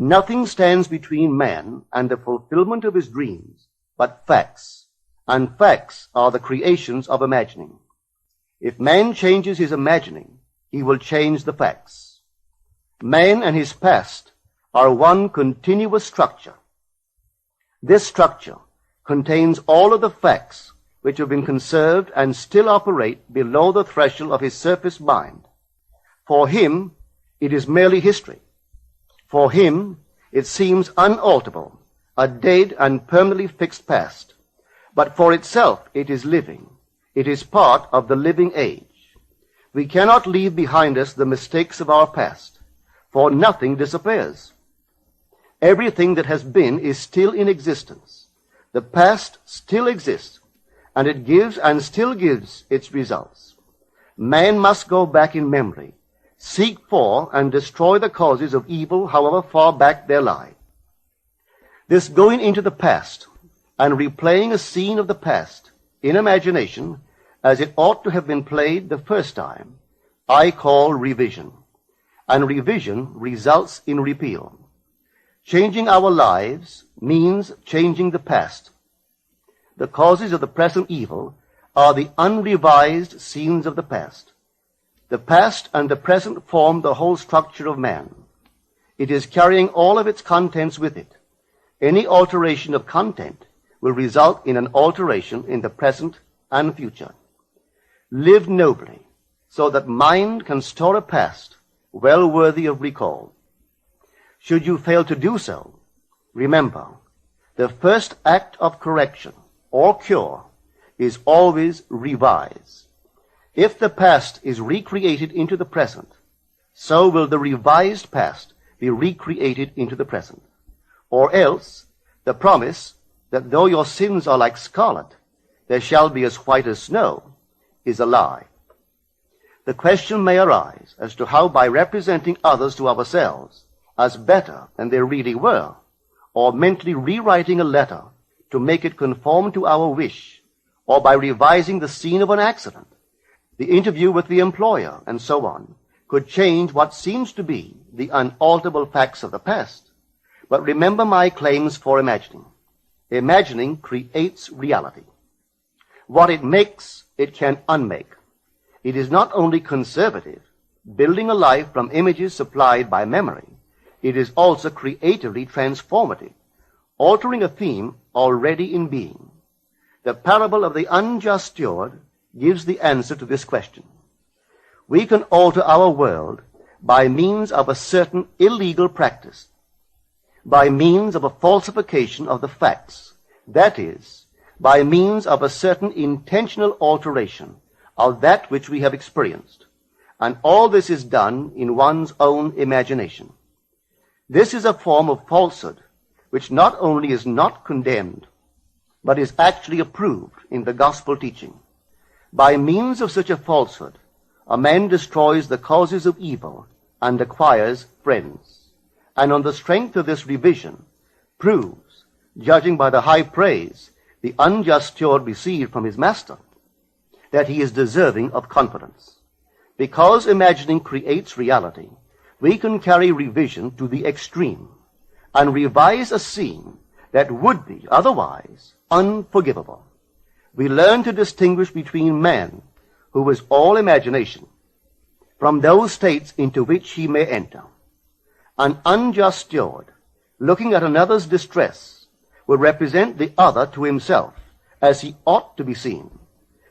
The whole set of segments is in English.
Nothing stands between man and the fulfillment of his dreams but facts, and facts are the creations of imagining. If man changes his imagining, he will change the facts. Man and his past are one continuous structure. This structure contains all of the facts which have been conserved and still operate below the threshold of his surface mind. For him, it is merely history. For him, it seems unalterable, a dead and permanently fixed past. But for itself, it is living. It is part of the living age. We cannot leave behind us the mistakes of our past, for nothing disappears. Everything that has been is still in existence. The past still exists, and it gives and still gives its results. Man must go back in memory, seek for and destroy the causes of evil however far back they lie. This going into the past and replaying a scene of the past in imagination as it ought to have been played the first time, I call revision. And revision results in repeal. Changing our lives means changing the past. The causes of the present evil are the unrevised scenes of the past. The past and the present form the whole structure of man. It is carrying all of its contents with it. Any alteration of content will result in an alteration in the present and future. Live nobly, so that mind can store a past well worthy of recall. Should you fail to do so, remember, the first act of correction or cure is always revise. If the past is recreated into the present, so will the revised past be recreated into the present. Or else, the promise that though your sins are like scarlet, they shall be as white as snow, is a lie. The question may arise as to how by representing others to ourselves as better than they really were, or mentally rewriting a letter to make it conform to our wish, or by revising the scene of an accident, the interview with the employer, and so on, could change what seems to be the unalterable facts of the past. But remember my claims for imagining. Imagining creates reality. What it makes, it can unmake. It is not only conservative, building a life from images supplied by memory. It is also creatively transformative, altering a theme already in being. The parable of the unjust steward gives the answer to this question. We can alter our world by means of a certain illegal practice, by means of a falsification of the facts, that is, by means of a certain intentional alteration of that which we have experienced. And all this is done in one's own imagination. This is a form of falsehood which not only is not condemned, but is actually approved in the gospel teaching. By means of such a falsehood, a man destroys the causes of evil and acquires friends. And on the strength of this revision, proves, judging by the high praise the unjust steward received from his master, that he is deserving of confidence. Because imagining creates reality, we can carry revision to the extreme and revise a scene that would be otherwise unforgivable. We learn to distinguish between man, who is all imagination, from those states into which he may enter. An unjust steward, looking at another's distress, will represent the other to himself as he ought to be seen.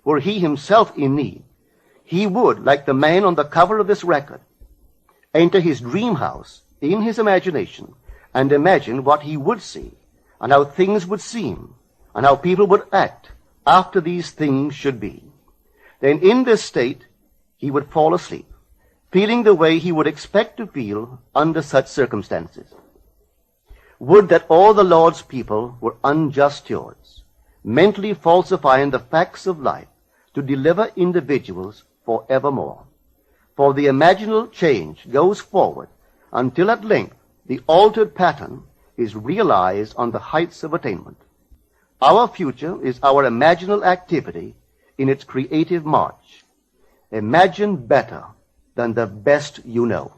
Were he himself in need, he would, like the man on the cover of this record, enter his dream house in his imagination and imagine what he would see and how things would seem and how people would act after these things should be. Then in this state he would fall asleep, feeling the way he would expect to feel under such circumstances. Would that all the Lord's people were unjust stewards, mentally falsifying the facts of life to deliver individuals forevermore. For the imaginal change goes forward until at length the altered pattern is realized on the heights of attainment. Our future is our imaginal activity in its creative march. Imagine better than the best you know.